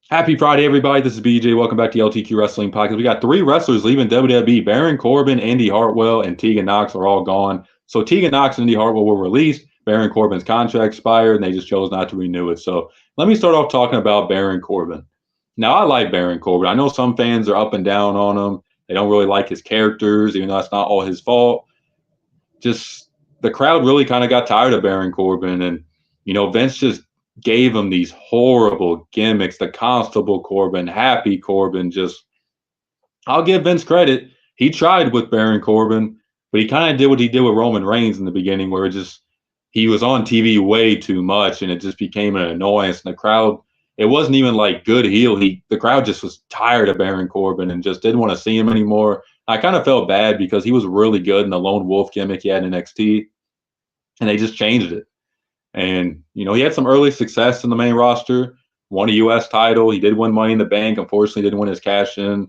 Happy Friday, everybody. This is BJ. Welcome back to the LTQ Wrestling Podcast. We got three wrestlers leaving WWE. Baron Corbin, Indi Hartwell, and Tegan Nox are all gone. So Tegan Nox and Indi Hartwell were released. Baron Corbin's contract expired, and they just chose not to renew it. So let me start off talking about Baron Corbin. Now, I like Baron Corbin. I know some fans are up and down on him. They don't really like his characters, even though it's not all his fault. Just the crowd really kind of got tired of Baron Corbin, and Vince just gave him these horrible gimmicks. The Constable Corbin, Happy Corbin. Just I'll give Vince credit. He tried with Baron Corbin, but he kind of did what he did with Roman Reigns in the beginning, where it just he was on TV way too much, and it just became an annoyance. And the crowd, it wasn't even like good heel. The crowd just was tired of Baron Corbin and just didn't want to see him anymore. I kind of felt bad because he was really good in the lone wolf gimmick he had in NXT, and they just changed it. And he had some early success in the main roster. Won a U.S. title. He did win Money in the Bank. Unfortunately, didn't win his cash in.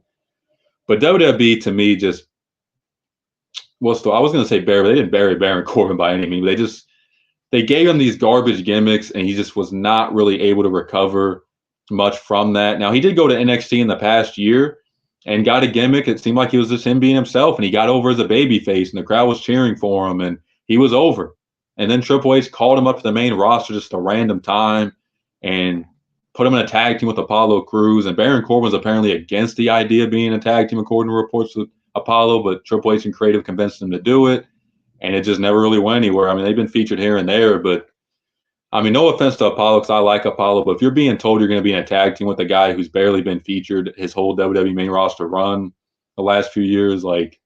But WWE to me just I was going to say bury, but they didn't bury Baron Corbin by any means. They gave him these garbage gimmicks, and he just was not really able to recover much from that. Now he did go to NXT in the past year and got a gimmick. It seemed like he was just him being himself, and he got over as a baby face, and the crowd was cheering for him, and he was over. And then Triple H called him up to the main roster just a random time and put him in a tag team with Apollo Crews. And Baron Corbin was apparently against the idea of being a tag team, according to reports with Apollo, but Triple H and Creative convinced him to do it. And it just never really went anywhere. I mean, they've been featured here and there, but I mean, no offense to Apollo, because I like Apollo, but if you're being told you're going to be in a tag team with a guy who's barely been featured his whole WWE main roster run the last few years, like,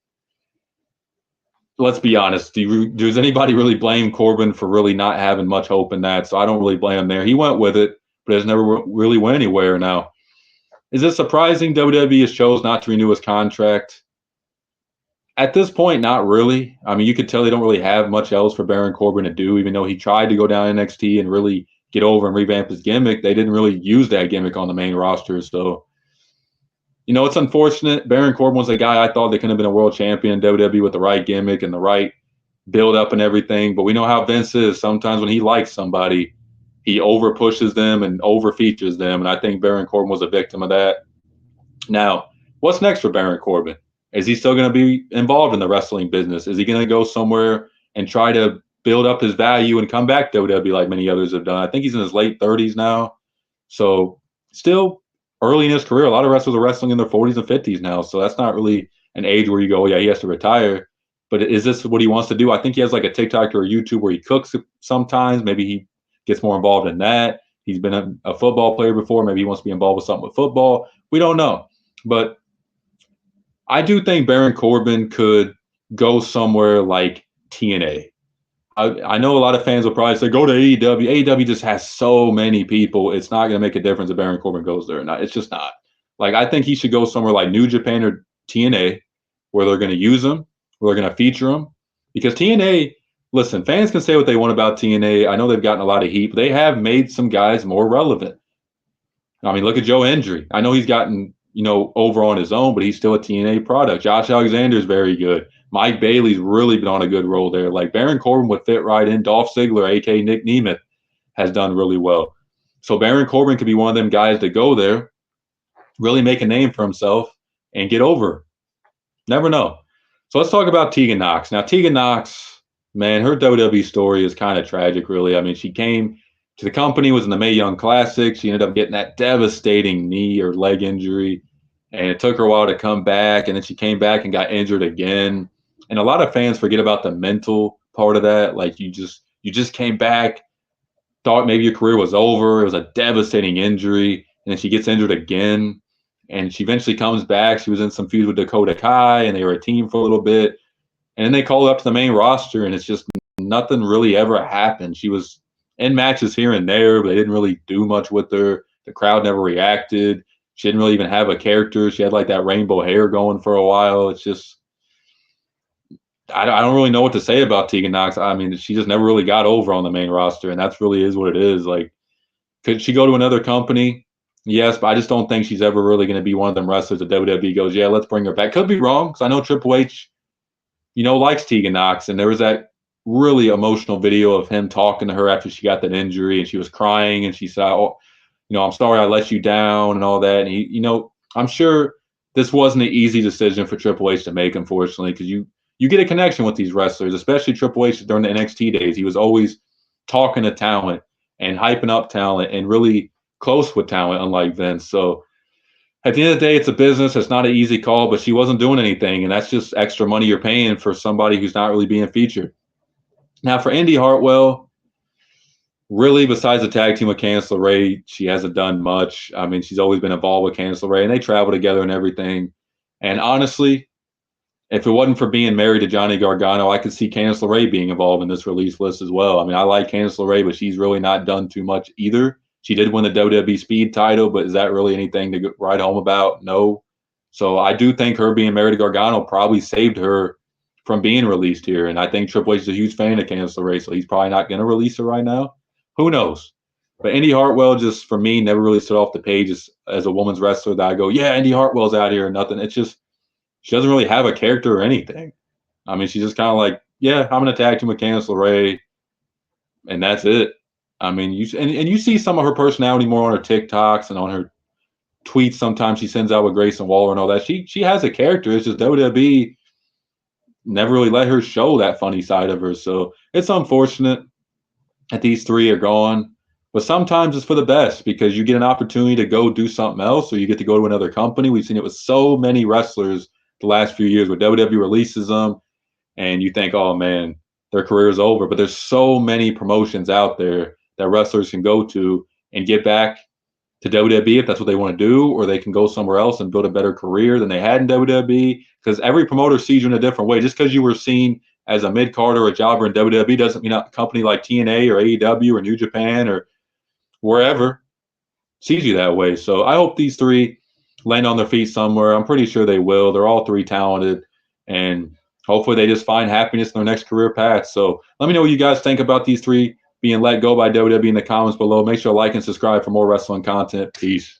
let's be honest. Does anybody really blame Corbin for really not having much hope in that? So I don't really blame him there. He went with it, but has never really went anywhere. Now, is it surprising WWE has chose not to renew his contract? At this point, not really. I mean, you could tell they don't really have much else for Baron Corbin to do, even though he tried to go down NXT and really get over and revamp his gimmick. They didn't really use that gimmick on the main roster. So, it's unfortunate. Baron Corbin was a guy I thought that could have been a world champion in WWE with the right gimmick and the right build up and everything. But we know how Vince is. Sometimes when he likes somebody, he over pushes them and over features them. And I think Baron Corbin was a victim of that. Now, what's next for Baron Corbin? Is he still going to be involved in the wrestling business? Is he going to go somewhere and try to build up his value and come back to WWE like many others have done? I think he's in his late 30s now. So still early in his career. A lot of wrestlers are wrestling in their 40s and 50s now. So that's not really an age where you go, yeah, he has to retire. But is this what he wants to do? I think he has like a TikTok or a YouTube where he cooks sometimes. Maybe he gets more involved in that. He's been a football player before. Maybe he wants to be involved with something with football. We don't know. But I do think Baron Corbin could go somewhere like TNA. I know a lot of fans will probably say, go to AEW. AEW just has so many people. It's not going to make a difference if Baron Corbin goes there or not. It's just not. Like, I think he should go somewhere like New Japan or TNA where they're going to use him, where they're going to feature him. Because TNA, listen, fans can say what they want about TNA. I know they've gotten a lot of heat, but they have made some guys more relevant. I mean, look at Joe Hendry. I know he's gotten, over on his own, but he's still a TNA product. Josh Alexander is very good. Mike Bailey's really been on a good roll there. Like Baron Corbin would fit right in. Dolph Ziggler, aka Nick Nemeth, has done really well. So Baron Corbin could be one of them guys to go there, really make a name for himself, and get over. Never know. So let's talk about Tegan Nox. Now, Tegan Nox, man, her WWE story is kind of tragic, really. I mean, she came to the company, was in the Mae Young Classic. She ended up getting that devastating knee or leg injury, and it took her a while to come back. And then she came back and got injured again. And a lot of fans forget about the mental part of that. Like you just came back, thought maybe your career was over. It was a devastating injury, and then she gets injured again. And she eventually comes back. She was in some feuds with Dakota Kai, and they were a team for a little bit. And then they called her up to the main roster, and it's just nothing really ever happened. She was in matches here and there, but they didn't really do much with her. The crowd never reacted. She didn't really even have a character. She had like that rainbow hair going for a while. It's just, I don't really know what to say about Tegan Nox. I mean, she just never really got over on the main roster, and that's really is what it is. Like, could she go to another company? Yes, but I just don't think she's ever really going to be one of them wrestlers that WWE goes, yeah, let's bring her back. Could be wrong, because I know Triple H, likes Tegan Nox, and there was that really emotional video of him talking to her after she got that injury, and she was crying, and she said, "Oh, I'm sorry I let you down and all that. And I'm sure this wasn't an easy decision for Triple H to make, unfortunately, because you get a connection with these wrestlers, especially Triple H during the NXT days. He was always talking to talent and hyping up talent and really close with talent, unlike Vince. So at the end of the day, it's a business. It's not an easy call, but she wasn't doing anything, and that's just extra money you're paying for somebody who's not really being featured. Now, for Indi Hartwell, really, besides the tag team with Candice LeRae, she hasn't done much. I mean, she's always been involved with Candice LeRae, and they travel together and everything. And honestly, if it wasn't for being married to Johnny Gargano, I could see Candice LeRae being involved in this release list as well. I mean, I like Candice LeRae, but she's really not done too much either. She did win the WWE Speed title, but is that really anything to write home about? No. So I do think her being married to Gargano probably saved her from being released here. And I think Triple H is a huge fan of Candice LeRae, so he's probably not going to release her right now. Who knows? But Indi Hartwell, just for me, never really stood off the page as a woman's wrestler that I go, yeah, Indi Hartwell's out here or nothing. It's just she doesn't really have a character or anything. I mean, she's just kind of like, yeah, I'm going to tag team with Candice LeRae, and that's it. I mean, you see some of her personality more on her TikToks and on her tweets. Sometimes she sends out with Grayson Waller and all that. She has a character. It's just WWE never really let her show that funny side of her. So it's unfortunate that these three are gone. But sometimes it's for the best because you get an opportunity to go do something else, or you get to go to another company. We've seen it with so many wrestlers the last few years where WWE releases them and you think, oh man, their career is over. But there's so many promotions out there that wrestlers can go to and get back to WWE if that's what they want to do, or they can go somewhere else and build a better career than they had in WWE. Because every promoter sees you in a different way. Just because you were seen as a mid-card or a jobber in WWE doesn't mean a company like TNA or AEW or New Japan or wherever sees you that way. So I hope these three land on their feet somewhere. I'm pretty sure they will. They're all three talented, and hopefully they just find happiness in their next career path. So let me know what you guys think about these three being let go by WWE in the comments below. Make sure to like and subscribe for more wrestling content. Peace.